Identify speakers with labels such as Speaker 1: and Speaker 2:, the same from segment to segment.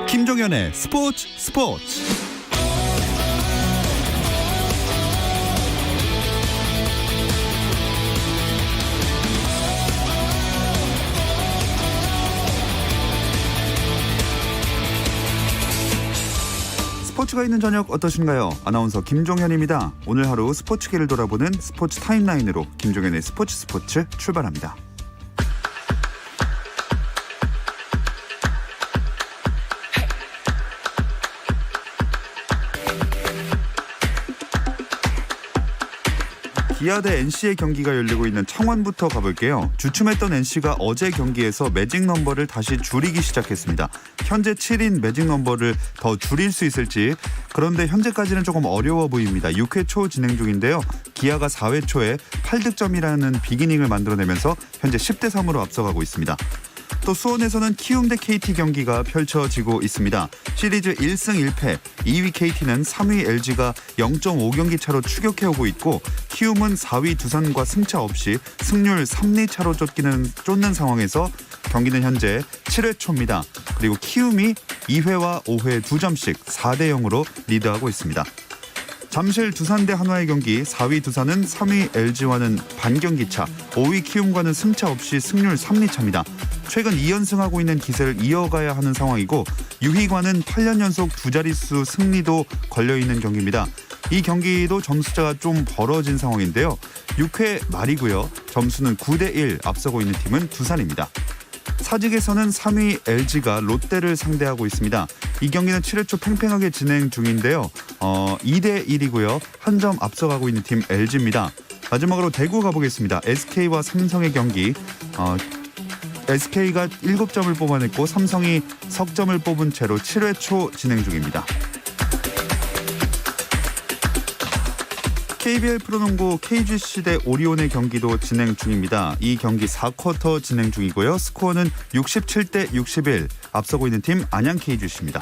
Speaker 1: 김종현의 스포츠. 스포츠가 있는 저녁 어떠신가요? 아나운서 김종현입니다. 오늘 하루 스포츠계를 돌아보는 스포츠 타임라인으로 김종현의 스포츠 출발합니다. 기아 대 NC의 경기가 열리고 있는 창원부터 가볼게요. 주춤했던 NC가 어제 경기에서 매직 넘버를 다시 줄이기 시작했습니다. 현재 7인 매직 넘버를 더 줄일 수 있을지, 그런데 현재까지는 조금 어려워 보입니다. 6회 초 진행 중인데요. 기아가 4회 초에 8득점이라는 비기닝을 만들어내면서 현재 10대 3으로 앞서가고 있습니다. 또 수원에서는 키움 대 KT 경기가 펼쳐지고 있습니다. 시리즈 1승 1패, 2위 KT는 3위 LG가 0.5경기 차로 추격해오고 있고, 키움은 4위 두산과 승차 없이 승률 3리 차로 쫓는 상황에서 경기는 현재 7회 초입니다. 그리고 키움이 2회와 5회 2점씩 4대 0으로 리드하고 있습니다. 잠실 두산 대 한화의 경기, 4위 두산은 3위 LG와는 반경기 차, 5위 키움과는 승차 없이 승률 3리 차입니다. 최근 2연승하고 있는 기세를 이어가야 하는 상황이고, 유희관은 8년 연속 두 자릿수 승리도 걸려있는 경기입니다. 이 경기도 점수차가 좀 벌어진 상황인데요. 6회 말이고요. 점수는 9대1 앞서고 있는 팀은 두산입니다. 사직에서는 3위 LG가 롯데를 상대하고 있습니다. 이 경기는 7회 초 팽팽하게 진행 중인데요. 2대1이고요. 한 점 앞서가고 있는 팀 LG입니다. 마지막으로 대구 가보겠습니다. SK와 삼성의 경기. SK가 7점을 뽑아냈고 삼성이 석점을 뽑은 채로 7회 초 진행 중입니다. KBL 프로농구 KGC 대 오리온의 경기도 진행 중입니다. 이 경기 4쿼터 진행 중이고요. 스코어는 67대 61, 앞서고 있는 팀 안양 KGC입니다.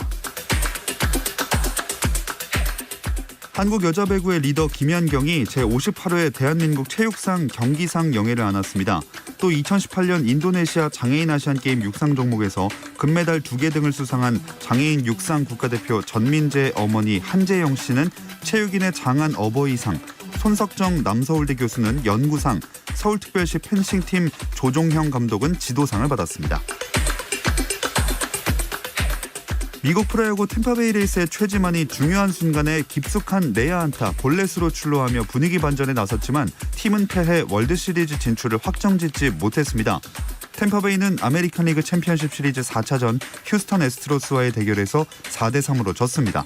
Speaker 1: 한국 여자 배구의 리더 김연경이 제58회 대한민국 체육상 경기상 영예를 안았습니다. 또 2018년 인도네시아 장애인 아시안게임 육상 종목에서 금메달 2개 등을 수상한 장애인 육상 국가대표 전민재 어머니 한재영 씨는 체육인의 장한 어버이상, 손석정 남서울대 교수는 연구상, 서울특별시 펜싱팀 조종형 감독은 지도상을 받았습니다. 미국 프로야구 템파베이 레이스의 최지만이 중요한 순간에 깊숙한 내야 안타 볼넷으로 출루하며 분위기 반전에 나섰지만 팀은 패해 월드시리즈 진출을 확정짓지 못했습니다. 템파베이는 아메리칸 리그 챔피언십 시리즈 4차전 휴스턴 애스트로스와의 대결에서 4대 3으로 졌습니다.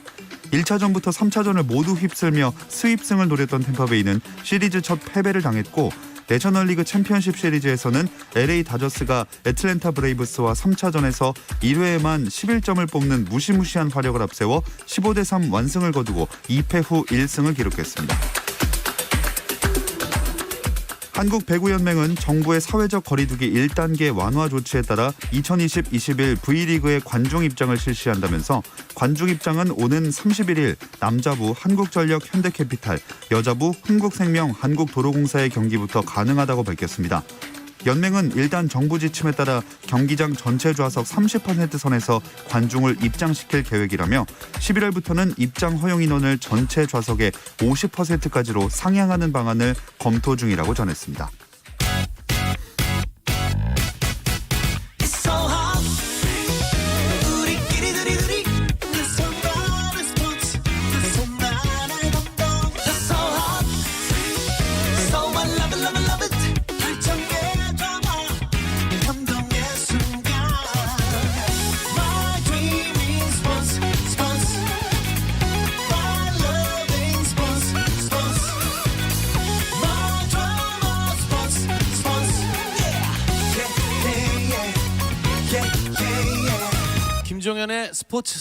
Speaker 1: 1차전부터 3차전을 모두 휩쓸며 스윕승을 노렸던 템파베이는 시리즈 첫 패배를 당했고, 내셔널리그 챔피언십 시리즈에서는 LA 다저스가 애틀랜타 브레이브스와 3차전에서 1회에만 11점을 뽑는 무시무시한 화력을 앞세워 15대 3 완승을 거두고 2패 후 1승을 기록했습니다. 한국배구연맹은 정부의 사회적 거리두기 1단계 완화 조치에 따라 2020-21 V리그의 관중 입장을 실시한다면서, 관중 입장은 오는 31일 남자부 한국전력 현대캐피탈, 여자부 흥국생명 한국도로공사의 경기부터 가능하다고 밝혔습니다. 연맹은 일단 정부 지침에 따라 경기장 전체 좌석 30% 선에서 관중을 입장시킬 계획이라며 11월부터는 입장 허용 인원을 전체 좌석의 50%까지로 상향하는 방안을 검토 중이라고 전했습니다.
Speaker 2: 김종현의 스포츠.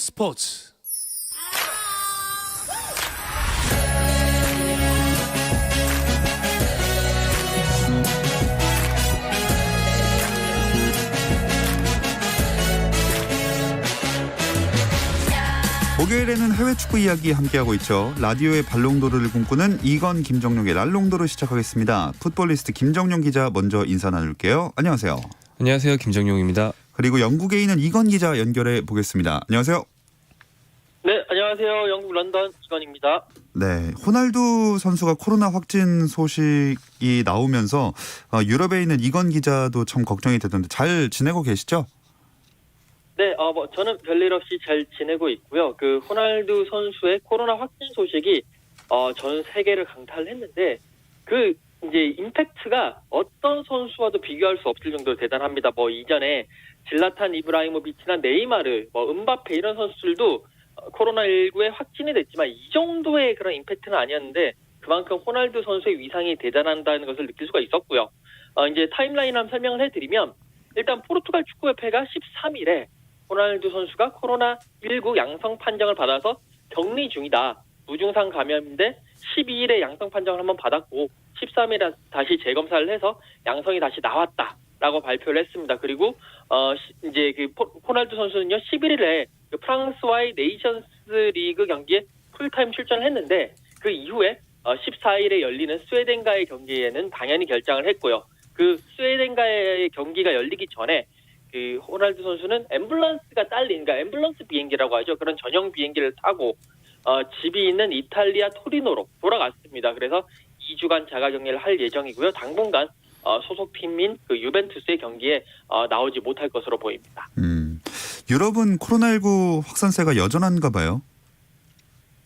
Speaker 1: 목요일에는 해외 축구 이야기 함께하고 있죠. 라디오의 발롱도르를 꿈꾸는 이건 김정용의 랄롱도르 시작하겠습니다. 풋볼리스트 김정용 기자 먼저 인사 나눌게요. 안녕하세요.
Speaker 3: 안녕하세요. 김정용입니다.
Speaker 1: 그리고 영국에 있는 이건 기자 연결해 보겠습니다. 안녕하세요.
Speaker 3: 네, 안녕하세요. 영국 런던 이건입니다.
Speaker 1: 네, 호날두 선수가 코로나 확진 소식이 나오면서 유럽에 있는 이건 기자도 참 걱정이 되던데 잘 지내고 계시죠?
Speaker 3: 네, 저는 별일 없이 잘 지내고 있고요. 그 호날두 선수의 코로나 확진 소식이 전 세계를 강타했는데 그 이제 임팩트가 어떤 선수와도 비교할 수 없을 정도로 대단합니다. 이전에 질라탄 이브라히모비치나 네이마르, 은바페 이런 선수들도 코로나19에 확진이 됐지만 이 정도의 그런 임팩트는 아니었는데 그만큼 호날두 선수의 위상이 대단하다는 것을 느낄 수가 있었고요. 이제 타임라인 한번 설명을 해드리면 일단 포르투갈 축구협회가 13일에 호날두 선수가 코로나19 양성 판정을 받아서 격리 중이다. 무증상 감염인데 12일에 양성 판정을 한번 받았고 13일에 다시 재검사를 해서 양성이 다시 나왔다라고 발표를 했습니다. 그리고 이제 그 호날두 선수는요 11일에 그 프랑스와의 네이션스 리그 경기에 풀타임 출전을 했는데 그 이후에 14일에 열리는 스웨덴과의 경기에는 당연히 결장을 했고요. 그 스웨덴과의 경기가 열리기 전에 그 호날두 선수는 앰뷸런스가 딸린, 그러니까 앰뷸런스 비행기라고 하죠. 그런 전용 비행기를 타고 집이 있는 이탈리아 토리노로 돌아갔습니다. 그래서 2주간 자가격리를 할 예정이고요. 당분간 소속팀인 그 유벤투스의 경기에 나오지 못할 것으로 보입니다.
Speaker 1: 유럽은 코로나19 확산세가 여전한가 봐요.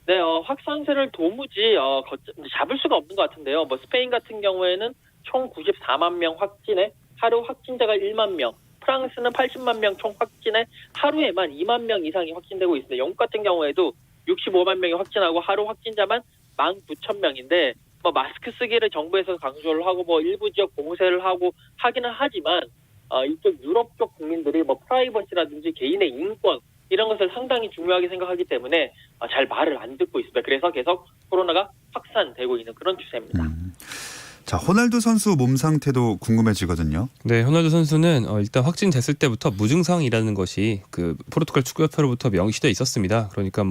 Speaker 3: 네, 확산세를 도무지 잡을 수가 없는 것 같은데요. 스페인 같은 경우에는 총 94만 명 확진에 하루 확진자가 1만 명, 프랑스는 80만 명 총 확진에 하루에만 2만 명 이상이 확진되고 있습니다. 영국 같은 경우에도 65만 명이 확진하고 하루 확진자만 19,000명인데 마스크 쓰기를 정부에서 강조를 하고 일부 지역 봉쇄를 하고 하기는 하지만 이쪽 유럽 쪽 국민들이 프라이버시라든지 개인의 인권 이런 것을 상당히 중요하게 생각하기 때문에 잘 말을 안 듣고 있습니다. 그래서 계속 코로나가 확산되고 있는 그런 추세입니다.
Speaker 1: 자, 호날두 선수 몸 상태도 궁금해지거든요.
Speaker 4: 네, 호날두 선수는 일단 확진됐을 때부터 무증상이라는 것이 그 포르투갈 축구협회로부터 명시돼 있었습니다. 그러니까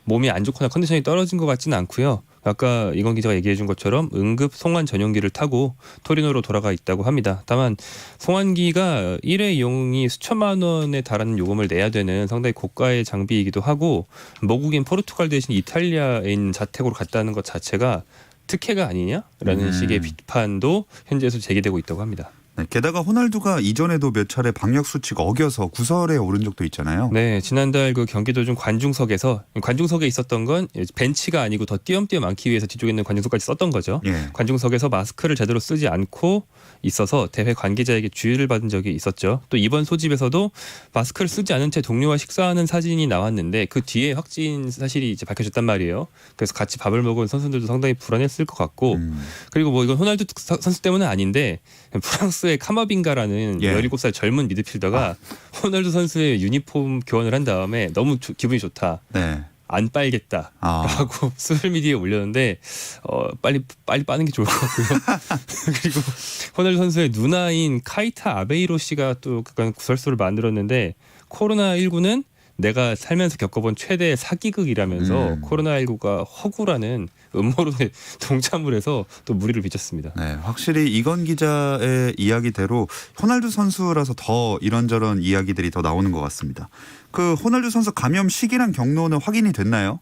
Speaker 4: 몸이 안 좋거나 컨디션이 떨어진 것 같지는 않고요. 아까 이건 기자가 얘기해 준 것처럼 응급 송환 전용기를 타고 토리노로 돌아가 있다고 합니다. 다만 송환기가 1회 이용이 수천만 원에 달하는 요금을 내야 되는 상당히 고가의 장비이기도 하고 모국인 포르투갈 대신 이탈리아인 자택으로 갔다는 것 자체가 특혜가 아니냐라는 식의 비판도 현지에서 제기되고 있다고 합니다.
Speaker 1: 네, 게다가 호날두가 이전에도 몇 차례 방역 수칙 어겨서 구설에 오른 적도 있잖아요.
Speaker 4: 네, 지난달 그 경기 도중 관중석에 있었던 건 벤치가 아니고 더 띄엄띄엄 앉기 위해서 뒤쪽에 있는 관중석까지 썼던 거죠.
Speaker 1: 예.
Speaker 4: 관중석에서 마스크를 제대로 쓰지 않고 있어서 대회 관계자에게 주의를 받은 적이 있었죠. 또 이번 소집에서도 마스크를 쓰지 않은 채 동료와 식사하는 사진이 나왔는데 그 뒤에 확진 사실이 이제 밝혀졌단 말이에요. 그래서 같이 밥을 먹은 선수들도 상당히 불안했을 것 같고 그리고 이건 호날두 선수 때문은 아닌데 프랑스의 카마빙가라는 17살 젊은 미드필더가 호날두 선수의 유니폼 교환을 한 다음에 너무 기분이 좋다.
Speaker 1: 네.
Speaker 4: 안 빨겠다라고 소셜미디어에 올렸는데 빨리 빠는 게 좋을 것 같고요. 그리고 호날두 선수의 누나인 카이타 아베이로 씨가 또 그간 구설수를 만들었는데 코로나19는 내가 살면서 겪어본 최대 사기극이라면서 코로나19가 허구라는 음모론에 동참을 해서 또 무리를 빚었습니다.
Speaker 1: 네, 확실히 이건 기자의 이야기대로 호날두 선수라서 더 이런저런 이야기들이 더 나오는 것 같습니다. 그 호날두 선수 감염 시기랑 경로는 확인이 됐나요?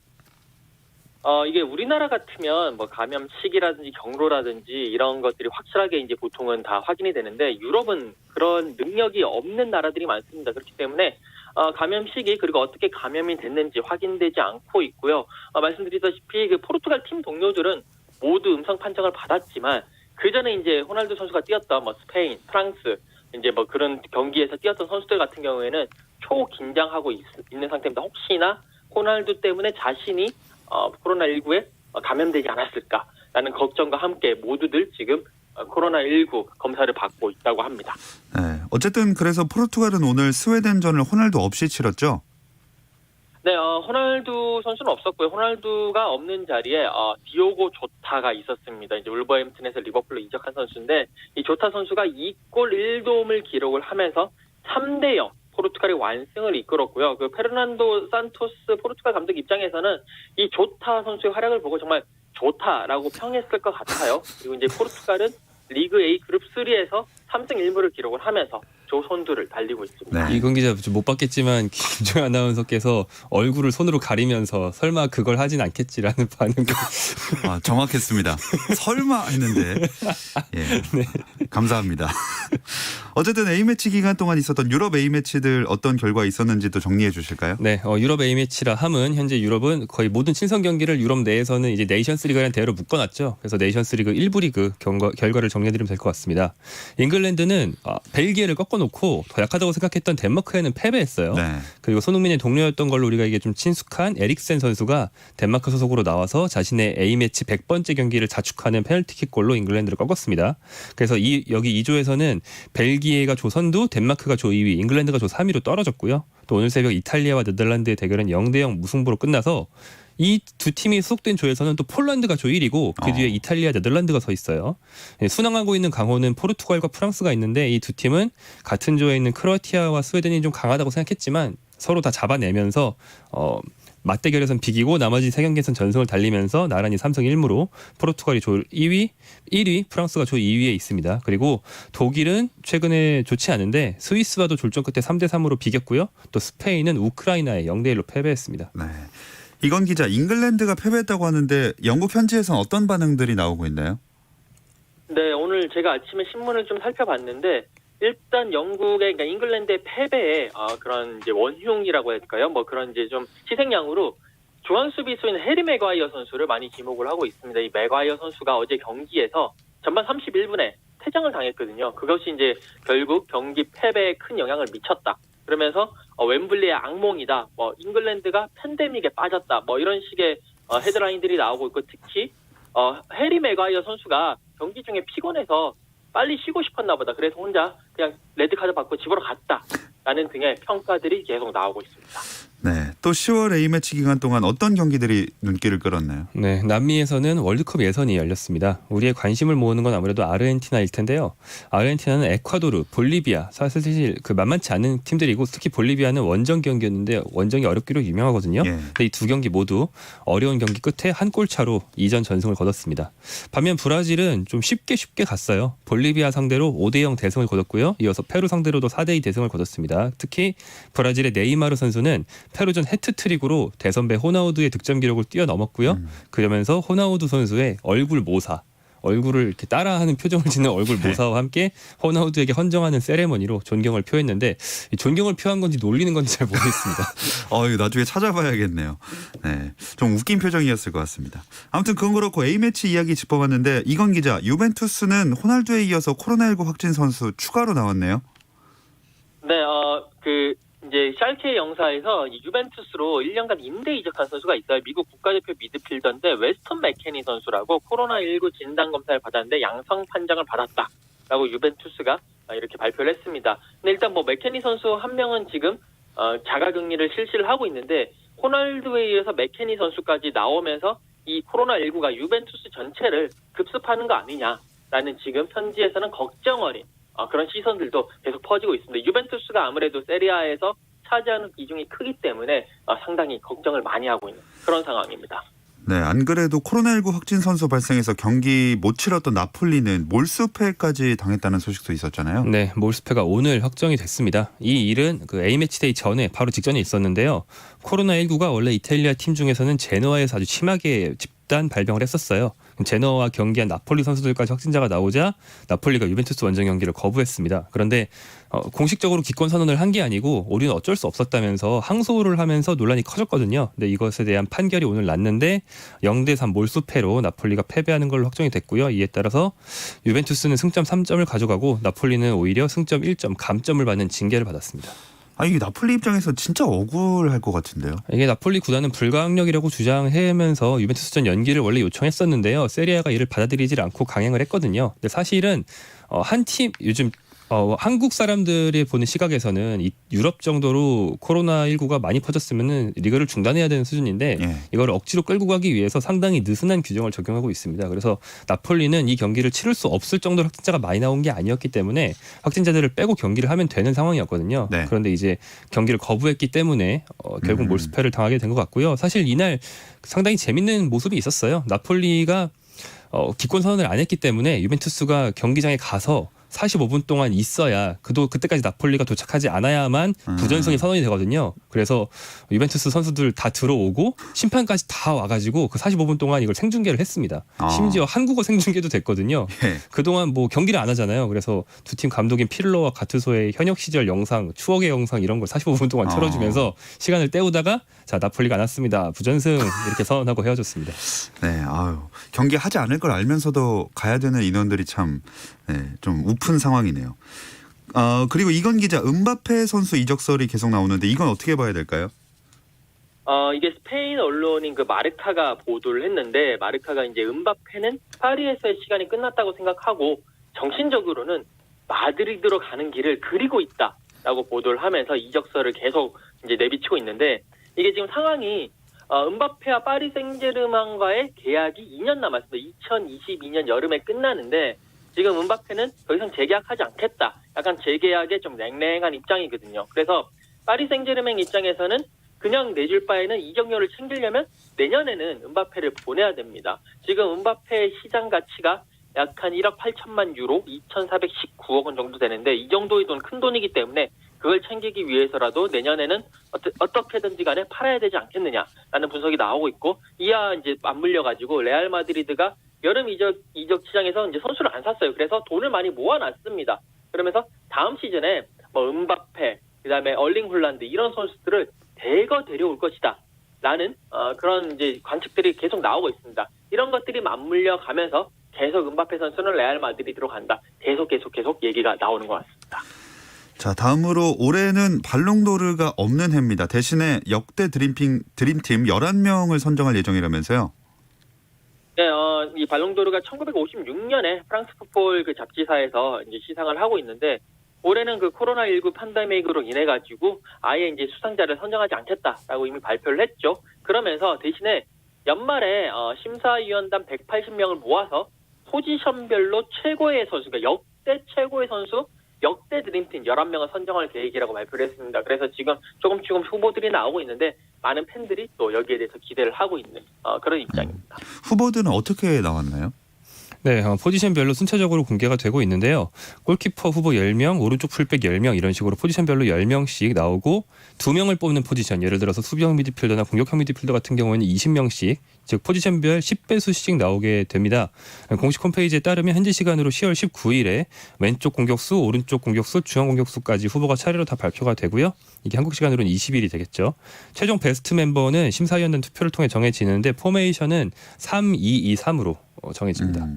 Speaker 3: 이게 우리나라 같으면 감염 시기라든지 경로라든지 이런 것들이 확실하게 이제 보통은 다 확인이 되는데 유럽은 그런 능력이 없는 나라들이 많습니다. 그렇기 때문에 감염 시기 그리고 어떻게 감염이 됐는지 확인되지 않고 있고요. 말씀드렸다시피 그 포르투갈 팀 동료들은 모두 음성 판정을 받았지만 그 전에 이제 호날두 선수가 뛰었던 스페인, 프랑스 이제 그런 경기에서 뛰었던 선수들 같은 경우에는 초긴장하고 있는 상태입니다. 혹시나 호날두 때문에 자신이 코로나19에 감염되지 않았을까라는 걱정과 함께 모두들 지금 코로나19 검사를 받고 있다고 합니다.
Speaker 1: 네, 어쨌든 그래서 포르투갈은 오늘 스웨덴전을 호날두 없이 치렀죠?
Speaker 3: 네, 호날두 선수는 없었고요. 호날두가 없는 자리에 디오고 조타가 있었습니다. 이제 울버햄튼에서 리버풀로 이적한 선수인데 이 조타 선수가 2골 1도움을 기록을 하면서 3대0 포르투갈의 완승을 이끌었고요. 그 페르난도 산토스 포르투갈 감독 입장에서는 이 조타 선수의 활약을 보고 정말 좋다라고 평했을 것 같아요. 그리고 이제 포르투갈은 리그 A 그룹 3에서 3승 1무를 기록을 하면서 조선두를 달리고 있습니다.
Speaker 1: 네.
Speaker 4: 이건 기자 못 봤겠지만 김종현 아나운서께서 얼굴을 손으로 가리면서 설마 그걸 하진 않겠지라는 반응을
Speaker 1: 아, 정확했습니다. 설마 했는데 예, 감사합니다. 어쨌든 A매치 기간 동안 있었던 유럽 A매치들 어떤 결과 있었는지도 정리해 주실까요?
Speaker 4: 네, 유럽 A매치라 함은 현재 유럽은 거의 모든 친선 경기를 유럽 내에서는 이제 네이션스리그라는 대회로 묶어놨죠. 그래서 네이션스리그 1부 리그 결과를 정리해드리면 될 것 같습니다. 잉글랜드는 벨기에를 꺾어놓고 더 약하다고 생각했던 덴마크에는 패배했어요.
Speaker 1: 네.
Speaker 4: 그리고 손흥민의 동료였던 걸로 우리가 이게 좀 친숙한 에릭센 선수가 덴마크 소속으로 나와서 자신의 A매치 100번째 경기를 자축하는 페널티킥골로 잉글랜드를 꺾었습니다. 그래서 여기 2조에서는 벨기에가 조 선두, 덴마크가 조 2위, 잉글랜드가 조 3위로 떨어졌고요. 또 오늘 새벽 이탈리아와 네덜란드의 대결은 0대0 무승부로 끝나서 이 두 팀이 소속된 조에서는 또 폴란드가 조 1위고 그 뒤에 이탈리아, 네덜란드가 서 있어요. 순항하고 있는 강호는 포르투갈과 프랑스가 있는데 이 두 팀은 같은 조에 있는 크로아티아와 스웨덴이 좀 강하다고 생각했지만 서로 다 잡아내면서 맞대결에선 비기고 나머지 3경기에선 전승을 달리면서 나란히 3승 1무로 포르투갈이 조 2위, 1위, 프랑스가 조 2위에 있습니다. 그리고 독일은 최근에 좋지 않은데 스위스와도 졸전 끝에 3대3으로 비겼고요. 또 스페인은 우크라이나에 0대1로 패배했습니다.
Speaker 1: 네. 이건 기자, 잉글랜드가 패배했다고 하는데 영국 현지에서는 어떤 반응들이 나오고 있나요?
Speaker 3: 네, 오늘 제가 아침에 신문을 좀 살펴봤는데 일단 영국의 그러니까 잉글랜드의 패배에 그런 이제 원흉이라고 할까요? 뭐 그런 이제 좀 희생양으로 중앙 수비수인 해리 맥과이어 선수를 많이 지목을 하고 있습니다. 이 맥과이어 선수가 어제 경기에서 전반 31분에 퇴장을 당했거든요. 그것이 이제 결국 경기 패배에 큰 영향을 미쳤다. 그러면서 웸블리의 악몽이다. 뭐 잉글랜드가 팬데믹에 빠졌다. 뭐 이런 식의 헤드라인들이 나오고 있고 특히 해리 맥과이어 선수가 경기 중에 피곤해서 빨리 쉬고 싶었나 보다. 그래서 혼자 그냥 레드카드 받고 집으로 갔다라는 등의 평가들이 계속 나오고 있습니다.
Speaker 1: 네. 또 10월 A매치 기간 동안 어떤 경기들이 눈길을 끌었나요?
Speaker 4: 네, 남미에서는 월드컵 예선이 열렸습니다. 우리의 관심을 모으는 건 아무래도 아르헨티나일 텐데요. 아르헨티나는 에콰도르, 볼리비아 사실 그 만만치 않은 팀들이고 특히 볼리비아는 원정 경기였는데 원정이 어렵기로 유명하거든요.
Speaker 1: 예.
Speaker 4: 근데 이 두 경기 모두 어려운 경기 끝에 한 골 차로 2전 전승을 거뒀습니다. 반면 브라질은 좀 쉽게 갔어요. 볼리비아 상대로 5대0 대승을 거뒀고요. 이어서 페루 상대로도 4대2 대승을 거뒀습니다. 특히 브라질의 네이마르 선수는 페루전 해트트릭으로 대선배 호나우두의 득점 기록을 뛰어넘었고요. 그러면서 호나우두 선수의 얼굴을 이렇게 따라하는 표정을 짓는 얼굴 모사와 함께 호나우두에게 헌정하는 세레머니로 존경을 표했는데 이 존경을 표한 건지 놀리는 건지 잘 모르겠습니다.
Speaker 1: 이거 나중에 찾아봐야겠네요. 네, 좀 웃긴 표정이었을 것 같습니다. 아무튼 그건 그렇고 A매치 이야기 짚어봤는데 이건 기자, 유벤투스는 호날두에 이어서 코로나19 확진 선수 추가로 나왔네요.
Speaker 3: 네, 이제 샬케 영사에서 유벤투스로 1년간 임대 이적한 선수가 있어요. 미국 국가대표 미드필더인데 웨스턴 맥케니 선수라고 코로나19 진단 검사를 받았는데 양성 판정을 받았다라고 유벤투스가 이렇게 발표를 했습니다. 근데 일단 뭐 맥케니 선수 한 명은 지금 자가격리를 실시를 하고 있는데 호날두에 이어서 맥케니 선수까지 나오면서 이 코로나19가 유벤투스 전체를 급습하는 거 아니냐라는 지금 현지에서는 걱정 어린 그런 시선들도 계속 퍼지고 있습니다. 유벤투스가 아무래도 세리아에서 차지하는 비중이 크기 때문에 상당히 걱정을 많이 하고 있는 그런 상황입니다.
Speaker 1: 네, 안 그래도 코로나19 확진 선수 발생해서 경기 못 치렀던 나폴리는 몰수패까지 당했다는 소식도 있었잖아요.
Speaker 4: 네, 몰수패가 오늘 확정이 됐습니다. 이 일은 그 A매치데이 전에 바로 직전에 있었는데요. 코로나19가 원래 이탈리아 팀 중에서는 제노아에서 아주 심하게 집단 발병을 했었어요. 제노아와 경기한 나폴리 선수들까지 확진자가 나오자 나폴리가 유벤투스 원정 경기를 거부했습니다. 그런데 공식적으로 기권 선언을 한 게 아니고 우리는 어쩔 수 없었다면서 항소를 하면서 논란이 커졌거든요. 근데 이것에 대한 판결이 오늘 났는데 0대3 몰수패로 나폴리가 패배하는 걸로 확정이 됐고요. 이에 따라서 유벤투스는 승점 3점을 가져가고 나폴리는 오히려 승점 1점 감점을 받는 징계를 받았습니다.
Speaker 1: 이게 나폴리 입장에서 진짜 억울할 것 같은데요.
Speaker 4: 이게 나폴리 구단은 불가항력이라고 주장하면서 유벤투스전 연기를 원래 요청했었는데요. 세리아가 이를 받아들이질 않고 강행을 했거든요. 근데 사실은 한 팀 요즘 한국 사람들이 보는 시각에서는 이 유럽 정도로 코로나19가 많이 퍼졌으면은 리그를 중단해야 되는 수준인데 이걸 억지로 끌고 가기 위해서 상당히 느슨한 규정을 적용하고 있습니다. 그래서 나폴리는 이 경기를 치를 수 없을 정도로 확진자가 많이 나온 게 아니었기 때문에 확진자들을 빼고 경기를 하면 되는 상황이었거든요.
Speaker 1: 네.
Speaker 4: 그런데 이제 경기를 거부했기 때문에 결국 몰수패를 당하게 된 것 같고요. 사실 이날 상당히 재밌는 모습이 있었어요. 나폴리가 기권 선언을 안 했기 때문에 유벤투스가 경기장에 가서 45분 동안 있어야 그때까지 나폴리가 도착하지 않아야만 부전승이 선언이 되거든요. 그래서 유벤투스 선수들 다 들어오고 심판까지 다 와가지고 그 45분 동안 이걸 생중계를 했습니다. 심지어 한국어 생중계도 됐거든요.
Speaker 1: 예.
Speaker 4: 그동안 뭐 경기를 안 하잖아요. 그래서 두 팀 감독인 피를로와 가투소의 현역 시절 영상, 추억의 영상 이런 걸 45분 동안 틀어주면서 시간을 때우다가 자 나폴리가 안 왔습니다. 부전승 이렇게 선언하고 헤어졌습니다.
Speaker 1: 네, 아유, 경기 하지 않을 걸 알면서도 가야 되는 인원들이 참, 네, 좀 우픈 상황이네요. 그리고 이건 기자, 음바페 선수 이적설이 계속 나오는데 이건 어떻게 봐야 될까요?
Speaker 3: 이게 스페인 언론인 그 마르카가 보도를 했는데 마르카가 이제 음바페는 파리에서의 시간이 끝났다고 생각하고 정신적으로는 마드리드로 가는 길을 그리고 있다라고 보도를 하면서 이적설을 계속 이제 내비치고 있는데 이게 지금 상황이 음바페와 파리 생제르맹과의 계약이 2년 남았습니다. 2022년 여름에 끝나는데 지금 음바페는 더 이상 재계약하지 않겠다. 약간 재계약에 좀 냉랭한 입장이거든요. 그래서 파리 생제르맹 입장에서는 그냥 내줄 바에는 이적료를 챙기려면 내년에는 음바페를 보내야 됩니다. 지금 음바페의 시장 가치가 약 한 1억 8천만 유로, 2,419억 원 정도 되는데 이 정도의 돈, 큰 돈이기 때문에 그걸 챙기기 위해서라도 내년에는 어떻게든지 간에 팔아야 되지 않겠느냐라는 분석이 나오고 있고 이와 이제 맞물려가지고 레알 마드리드가 여름 이적 시장에서 이제 선수를 안 샀어요. 그래서 돈을 많이 모아놨습니다. 그러면서 다음 시즌에 뭐 음바페, 그다음에 얼링 홀란드 이런 선수들을 대거 데려올 것이다. 라는 그런 이제 관측들이 계속 나오고 있습니다. 이런 것들이 맞물려 가면서 계속 음바페 선수는 레알 마드리드로 간다. 계속 얘기가 나오는 것 같습니다.
Speaker 1: 자, 다음으로 올해는 발롱도르가 없는 해입니다. 대신에 역대 드림팀 11명을 선정할 예정이라면서요.
Speaker 3: 네, 이 발롱도르가 1956년에 프랑스 풋볼 그 잡지사에서 이제 시상을 하고 있는데 올해는 그 코로나19 팬데믹으로 인해 가지고 아예 이제 수상자를 선정하지 않겠다라고 이미 발표를 했죠. 그러면서 대신에 연말에 심사위원단 180명을 모아서 포지션별로 최고의 선수, 그러니까 역대 최고의 선수, 역대 드림팀 11명을 선정할 계획이라고 발표를 했습니다. 그래서 지금 조금 후보들이 나오고 있는데 많은 팬들이 또 여기에 대해서 기대를 하고 있는 그런 입장입니다.
Speaker 1: 후보들은 어떻게 나왔나요?
Speaker 4: 네, 포지션별로 순차적으로 공개가 되고 있는데요. 골키퍼 후보 10명, 오른쪽 풀백 10명 이런 식으로 포지션별로 10명씩 나오고 2명을 뽑는 포지션, 예를 들어서 수비형 미드필더나 공격형 미드필더 같은 경우에는 20명씩, 즉 포지션별 10배수씩 나오게 됩니다. 공식 홈페이지에 따르면 현지 시간으로 10월 19일에 왼쪽 공격수, 오른쪽 공격수, 중앙 공격수까지 후보가 차례로 다 발표가 되고요. 이게 한국 시간으로는 20일이 되겠죠. 최종 베스트 멤버는 심사위원단 투표를 통해 정해지는데 포메이션은 3-2-2-3으로 정해집니다.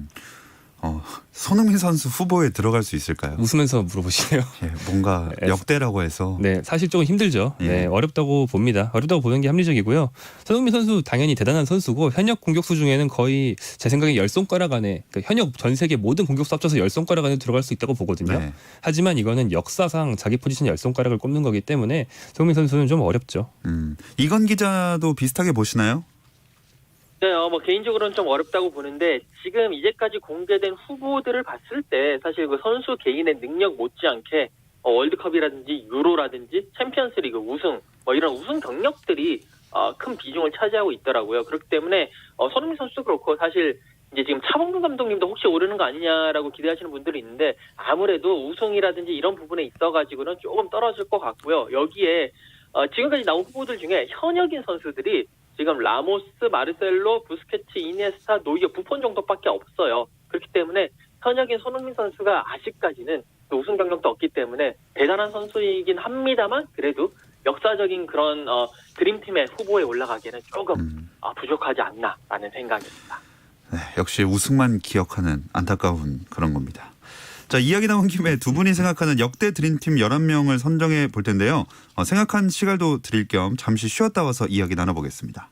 Speaker 1: 손흥민 선수 후보에 들어갈 수 있을까요?
Speaker 4: 웃으면서 물어보시네요.
Speaker 1: 예, 뭔가 역대라고 해서.
Speaker 4: 네, 사실 조금 힘들죠. 네, 어렵다고 봅니다. 어렵다고 보는 게 합리적이고요. 손흥민 선수 당연히 대단한 선수고 현역 공격수 중에는 거의 제 생각에 10손가락 안에, 그러니까 현역 전 세계 모든 공격수 합쳐서 10손가락 안에 들어갈 수 있다고 보거든요.
Speaker 1: 네.
Speaker 4: 하지만 이거는 역사상 자기 포지션 10손가락을 꼽는 거기 때문에 손흥민 선수는 좀 어렵죠.
Speaker 1: 이건 기자도 비슷하게 보시나요?
Speaker 3: 네, 뭐 개인적으로는 좀 어렵다고 보는데 지금 이제까지 공개된 후보들을 봤을 때 사실 그 선수 개인의 능력 못지않게 월드컵이라든지 유로라든지 챔피언스리그 우승 뭐 이런 우승 경력들이 큰 비중을 차지하고 있더라고요. 그렇기 때문에 손흥민 선수도 그렇고 사실 이제 지금 차범근 감독님도 혹시 오르는 거 아니냐라고 기대하시는 분들이 있는데 아무래도 우승이라든지 이런 부분에 있어가지고는 조금 떨어질 것 같고요. 여기에 지금까지 나온 후보들 중에 현역인 선수들이 지금 라모스, 마르셀로, 부스케츠, 이니에스타, 노이어, 부폰 정도밖에 없어요. 그렇기 때문에 현역인 손흥민 선수가 아직까지는 우승 경력도 없기 때문에 대단한 선수이긴 합니다만 그래도 역사적인 그런 드림팀의 후보에 올라가기에는 조금 부족하지 않나라는 생각입니다.
Speaker 1: 네, 역시 우승만 기억하는 안타까운 그런 겁니다. 자, 이야기 나온 김에 두 분이 생각하는 역대 드림팀 11명을 선정해 볼 텐데요. 생각한 시간도 드릴 겸 잠시 쉬었다 와서 이야기 나눠보겠습니다.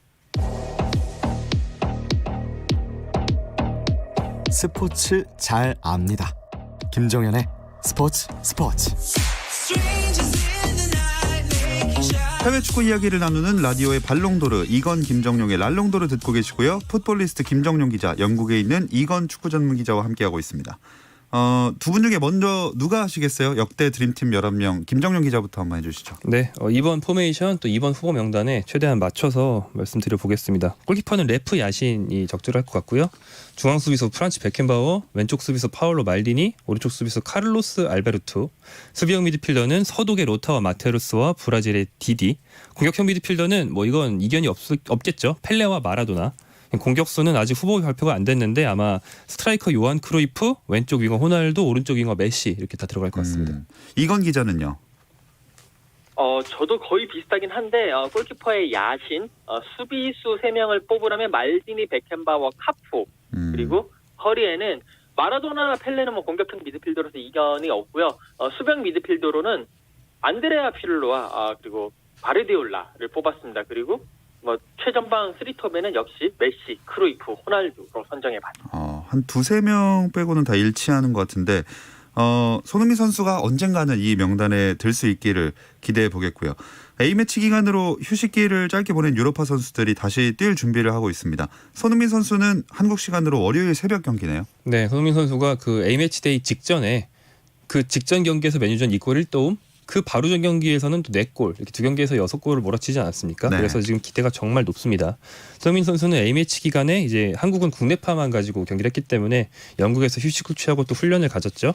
Speaker 5: 스포츠 잘 압니다. 김정현의 스포츠.
Speaker 1: 해외 축구 이야기를 나누는 라디오의 발롱도르, 이건 김정용의 랄롱도르 듣고 계시고요. 풋볼리스트 김정용 기자, 영국에 있는 이건 축구 전문 기자와 함께하고 있습니다. 두 분 중에 먼저 누가 하시겠어요? 역대 드림팀 11명 김정용 기자부터 한번 해주시죠.
Speaker 4: 네, 이번 포메이션 또 이번 후보 명단에 최대한 맞춰서 말씀드려 보겠습니다. 골키퍼는 레프 야신이 적절할 것 같고요. 중앙 수비수 프란츠 베켄바워, 왼쪽 수비수 파올로 말디니, 오른쪽 수비수 카를로스 알베르투, 수비형 미드필더는 서독의 로타와 마테루스와 브라질의 디디, 공격형 미드필더는 뭐 이건 이견이 없겠죠. 펠레와 마라도나. 공격수는 아직 후보 발표가 안 됐는데 아마 스트라이커 요한 크루이프, 왼쪽 윙어 호날두, 오른쪽 윙어 메시 이렇게 다 들어갈 것 같습니다.
Speaker 1: 이건 기자는요?
Speaker 3: 저도 거의 비슷하긴 한데 골키퍼의 야신, 수비수 3명을 뽑으라면 말디니, 베켄바워, 카푸 그리고 허리에는 마라도나, 펠레는 뭐 공격형 미드필더로서 이견이 없고요. 수비형 미드필더로는 안드레아 피를로와 그리고 바르디올라를 뽑았습니다. 그리고 뭐 최전방 3톱에는 역시 메시, 크루이프, 호날두로 선정해봤습니다.
Speaker 1: 한 두세 명 빼고는 다 일치하는 것 같은데 손흥민 선수가 언젠가는 이 명단에 들 수 있기를 기대해 보겠고요. A매치 기간으로 휴식기를 짧게 보낸 유로파 선수들이 다시 뛸 준비를 하고 있습니다. 손흥민 선수는 한국 시간으로 월요일 새벽 경기네요.
Speaker 4: 네, 손흥민 선수가 그 A매치 데이 직전에 그 직전 경기에서 메뉴전 2골 1도움 그 바로 전 경기에서는 또 4골 이렇게 두 경기에서 6골을 몰아치지 않았습니까?
Speaker 1: 네.
Speaker 4: 그래서 지금 기대가 정말 높습니다. 손흥민 선수는 A매치 기간에 이제 한국은 국내파만 가지고 경기를 했기 때문에 영국에서 휴식을 취하고 또 훈련을 가졌죠.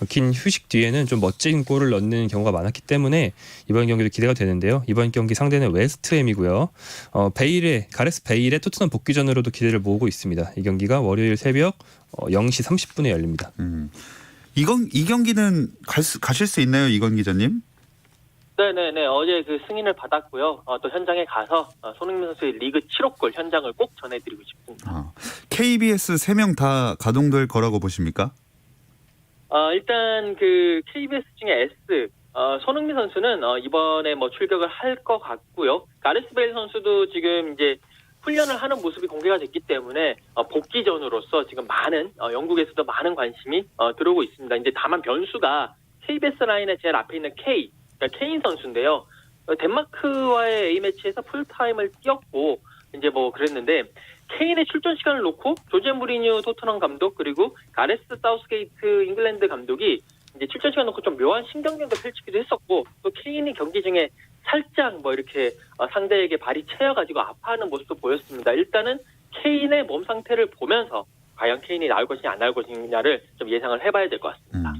Speaker 4: 긴 휴식 뒤에는 좀 멋진 골을 넣는 경우가 많았기 때문에 이번 경기도 기대가 되는데요. 이번 경기 상대는 웨스트햄이고요. 가레스 베일의 토트넘 복귀전으로도 기대를 모으고 있습니다. 이 경기가 월요일 새벽 0시 30분에 열립니다.
Speaker 1: 이 경기는 가실 수 있나요, 이건 기자님?
Speaker 3: 네네네. 어제 그 승인을 받았고요. 또 현장에 가서 손흥민 선수의 리그 7호 골 현장을 꼭 전해드리고 싶습니다.
Speaker 1: KBS 3명 다 가동될 거라고 보십니까?
Speaker 3: 일단 그 KBS 중에 S 손흥민 선수는 이번에 뭐 출격을 할 것 같고요. 가레스 베일 선수도 지금 이제 훈련을 하는 모습이 공개가 됐기 때문에 복귀전으로서 지금 많은 영국에서도 많은 관심이 들어오고 있습니다. 이제 다만 변수가 KBS 라인의 제일 앞에 있는 케인 선수인데요. 덴마크와의 A매치에서 풀타임을 뛰었고 이제 뭐 그랬는데 케인의 출전 시간을 놓고 조제 무리뉴 토트넘 감독 그리고 가레스 사우스게이트 잉글랜드 감독이 이제 출전 시간 놓고 좀 묘한 신경전도 펼치기도 했었고 또 케인이 경기 중에 살짝 뭐 이렇게 상대에게 발이 채여가지고 아파하는 모습도 보였습니다. 일단은 케인의 몸 상태를 보면서 과연 케인이 나올 것이냐 안 나올 것이냐를 좀 예상을 해봐야 될 것 같습니다.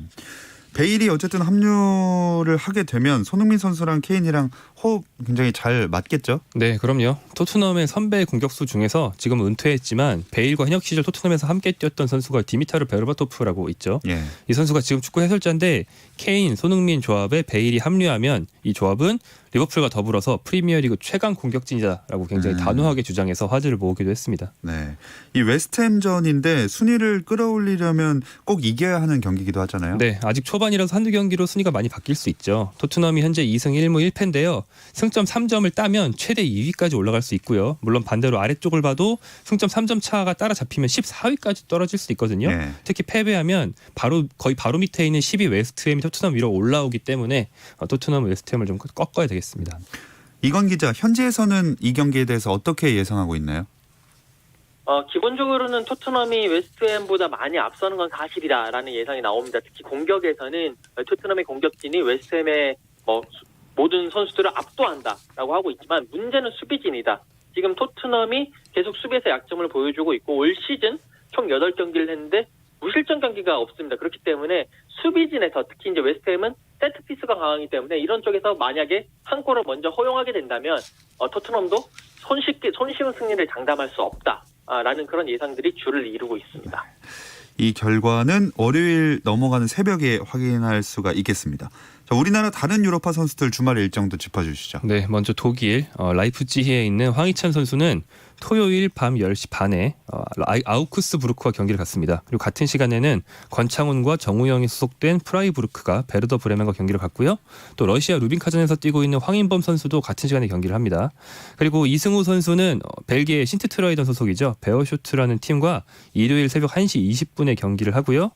Speaker 1: 베일이 어쨌든 합류를 하게 되면 손흥민 선수랑 케인이랑 호흡 굉장히 잘 맞겠죠?
Speaker 4: 네, 그럼요. 토트넘의 선배 공격수 중에서 지금 은퇴했지만 베일과 현역 시절 토트넘에서 함께 뛰었던 선수가 디미타르 베르바토프라고 있죠.
Speaker 1: 예.
Speaker 4: 이 선수가 지금 축구 해설자인데 케인, 손흥민 조합에 베일이 합류하면 이 조합은 리버풀과 더불어서 프리미어리그 최강 공격진이다라고 굉장히 단호하게 주장해서 화제를 모으기도 했습니다.
Speaker 1: 네, 이 웨스트햄전인데 순위를 끌어올리려면 꼭 이겨야 하는 경기이기도 하잖아요.
Speaker 4: 네, 아직 초반이라서 한두 경기로 순위가 많이 바뀔 수 있죠. 토트넘이 현재 2승 1무 1패인데요. 승점 3점을 따면 최대 2위까지 올라갈 수 있고요. 물론 반대로 아래쪽을 봐도 승점 3점 차가 따라잡히면 14위까지 떨어질 수 있거든요.
Speaker 1: 네.
Speaker 4: 특히 패배하면 거의 바로 밑에 있는 10위 웨스트햄이 토트넘 위로 올라오기 때문에 토트넘 웨스트햄을 좀 꺾어야 되겠습니다.
Speaker 1: 이건 기자, 현지에서는 이 경기에 대해서 어떻게 예상하고 있나요?
Speaker 3: 기본적으로는 토트넘이 웨스트햄보다 많이 앞서는 건 사실이다라는 예상이 나옵니다. 특히 공격에서는 토트넘의 공격진이 웨스트햄의 모든 선수들을 압도한다라고 하고 있지만 문제는 수비진이다. 지금 토트넘이 계속 수비에서 약점을 보여주고 있고 올 시즌 총 8경기를 했는데 무실점 경기가 없습니다. 그렇기 때문에 수비진에서 특히 이제 웨스트햄은 세트피스가 강하기 때문에 이런 쪽에서 만약에 한 골을 먼저 허용하게 된다면 토트넘도 손쉬운 승리를 장담할 수 없다라는 그런 예상들이 주를 이루고 있습니다.
Speaker 1: 이 결과는 월요일 넘어가는 새벽에 확인할 수가 있겠습니다. 자, 우리나라 다른 유로파 선수들 주말 일정도 짚어주시죠.
Speaker 4: 네, 먼저 독일 라이프치히에 있는 황희찬 선수는 토요일 밤 10시 반에 아우크스부르크와 경기를 갖습니다. 그리고 같은 시간에는 권창훈과 정우영이 소속된 프라이부르크가 베르더 브레멘과 경기를 갖고요. 또 러시아 루빈카전에서 뛰고 있는 황인범 선수도 같은 시간에 경기를 합니다. 그리고 이승우 선수는 벨기에 신트트라이던 소속이죠. 베어쇼트라는 팀과 일요일 새벽 1시 20분에 경기를 하고요.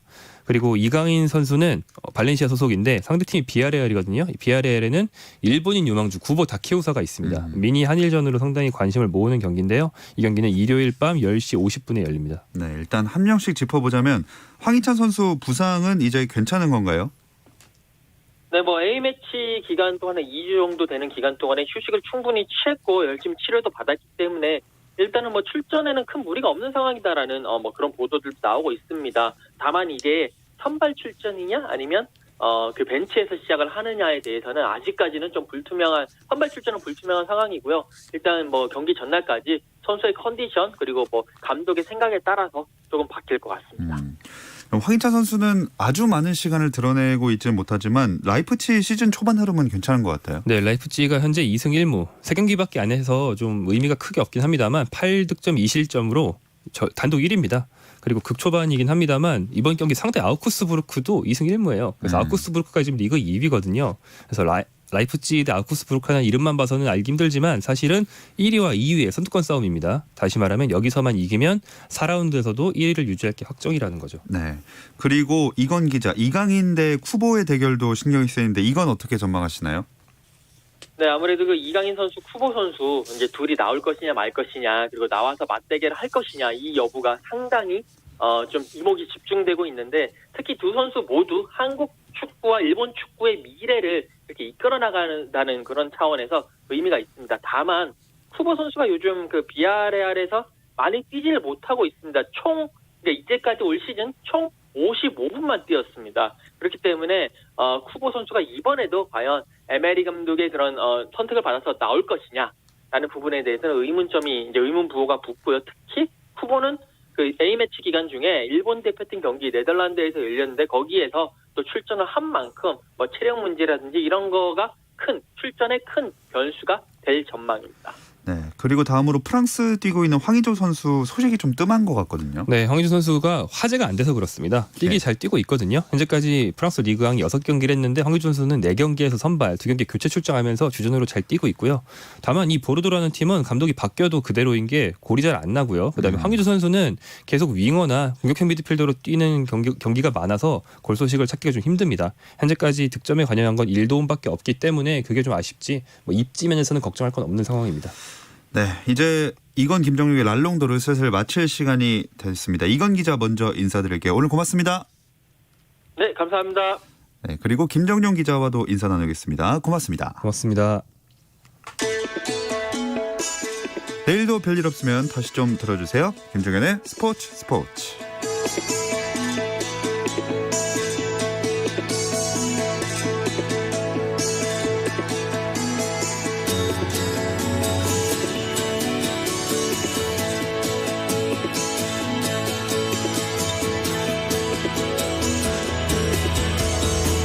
Speaker 4: 그리고 이강인 선수는 발렌시아 소속인데 상대팀이 비아레알이거든요. 이 비아레알에는 일본인 유망주 구보 다케우사가 있습니다. 미니 한일전으로 상당히 관심을 모으는 경기인데요. 이 경기는 일요일 밤 10시 50분에 열립니다.
Speaker 1: 네, 일단 한 명씩 짚어보자면 황희찬 선수 부상은 이제 괜찮은 건가요?
Speaker 3: 네, 뭐 A매치 기간 동안에 2주 정도 되는 기간 동안에 휴식을 충분히 취했고 열심히 치료도 받았기 때문에 일단은 뭐 출전에는 큰 무리가 없는 상황이다라는 뭐 그런 보도들도 나오고 있습니다. 다만 이게 선발 출전이냐 아니면 그 벤치에서 시작을 하느냐에 대해서는 아직까지는 좀 불투명한, 선발 출전은 불투명한 상황이고요. 일단 뭐 경기 전날까지 선수의 컨디션 그리고 뭐 감독의 생각에 따라서 조금 바뀔 것 같습니다.
Speaker 1: 그럼 황희찬 선수는 아주 많은 시간을 드러내고 있지는 못하지만 라이프치 시즌 초반 흐름은 괜찮은 것 같아요.
Speaker 4: 네, 라이프치히가 현재 2승 1무 3경기밖에 안 해서 좀 의미가 크게 없긴 합니다만 8득점 2실점으로 단독 1위입니다. 그리고 극초반이긴 합니다만 이번 경기 상대 아우쿠스부르크도 2승 1무예요. 그래서 아우쿠스부르크가 지금 리그 2위거든요. 그래서 라이프치히 대 아우쿠스부르크라는 이름만 봐서는 알기 힘들지만 사실은 1위와 2위의 선두권 싸움입니다. 다시 말하면 여기서만 이기면 4라운드에서도 1위를 유지할 게 확정이라는 거죠.
Speaker 1: 네. 그리고 이건 기자, 이강인 대 쿠보의 대결도 신경이 쓰이는데 이건 어떻게 전망하시나요?
Speaker 3: 네, 아무래도 그 이강인 선수, 쿠보 선수 이제 둘이 나올 것이냐 말 것이냐 그리고 나와서 맞대결을 할 것이냐 이 여부가 상당히 좀 이목이 집중되고 있는데 특히 두 선수 모두 한국 축구와 일본 축구의 미래를 이렇게 이끌어 나간다는 그런 차원에서 의미가 있습니다. 다만 쿠보 선수가 요즘 그 비아레알에서 많이 뛰지를 못하고 있습니다. 총 이제까지 올 시즌 총 55분만 뛰었습니다. 그렇기 때문에 쿠보 선수가 이번에도 과연 에메리 감독의 그런 선택을 받아서 나올 것이냐라는 부분에 대해서는 의문 부호가 붙고요. 특히 쿠보는 그 A매치 기간 중에 일본 대표팀 경기 네덜란드에서 열렸는데 거기에서 또 출전을 한 만큼 뭐 체력 문제라든지 이런 거가 출전에 큰 변수가 될 전망입니다.
Speaker 1: 네. 그리고 다음으로 프랑스 뛰고 있는 황의조 선수 소식이 좀 뜸한 것 같거든요.
Speaker 4: 네, 황의조 선수가 화제가 안 돼서 그렇습니다. 뛰기
Speaker 1: 네.
Speaker 4: 잘 뛰고 있거든요. 현재까지 프랑스 리그왕 6경기를 했는데 황의조 선수는 4경기에서 선발, 2경기 교체 출장하면서 주전으로 잘 뛰고 있고요. 다만 이 보르도라는 팀은 감독이 바뀌어도 그대로인 게 골이 잘 안 나고요. 그다음에 황의조 선수는 계속 윙어나 공격형 미드필더로 뛰는 경기가 많아서 골 소식을 찾기가 좀 힘듭니다. 현재까지 득점에 관여한 건 1도움밖에 없기 때문에 그게 좀 아쉽지 뭐 입지 면에서는 걱정할 건 없는 상황입니다.
Speaker 1: 네, 이제 이건 김정육의 랄롱도를 슬슬 마칠 시간이 됐습니다. 이건 기자 먼저 인사드릴게요. 오늘 고맙습니다.
Speaker 3: 네, 감사합니다.
Speaker 1: 네, 그리고 김정용 기자와도 인사 나누겠습니다. 고맙습니다.
Speaker 4: 고맙습니다.
Speaker 1: 내일도 별일 없으면 다시 좀 들어주세요. 김정현의 스포츠.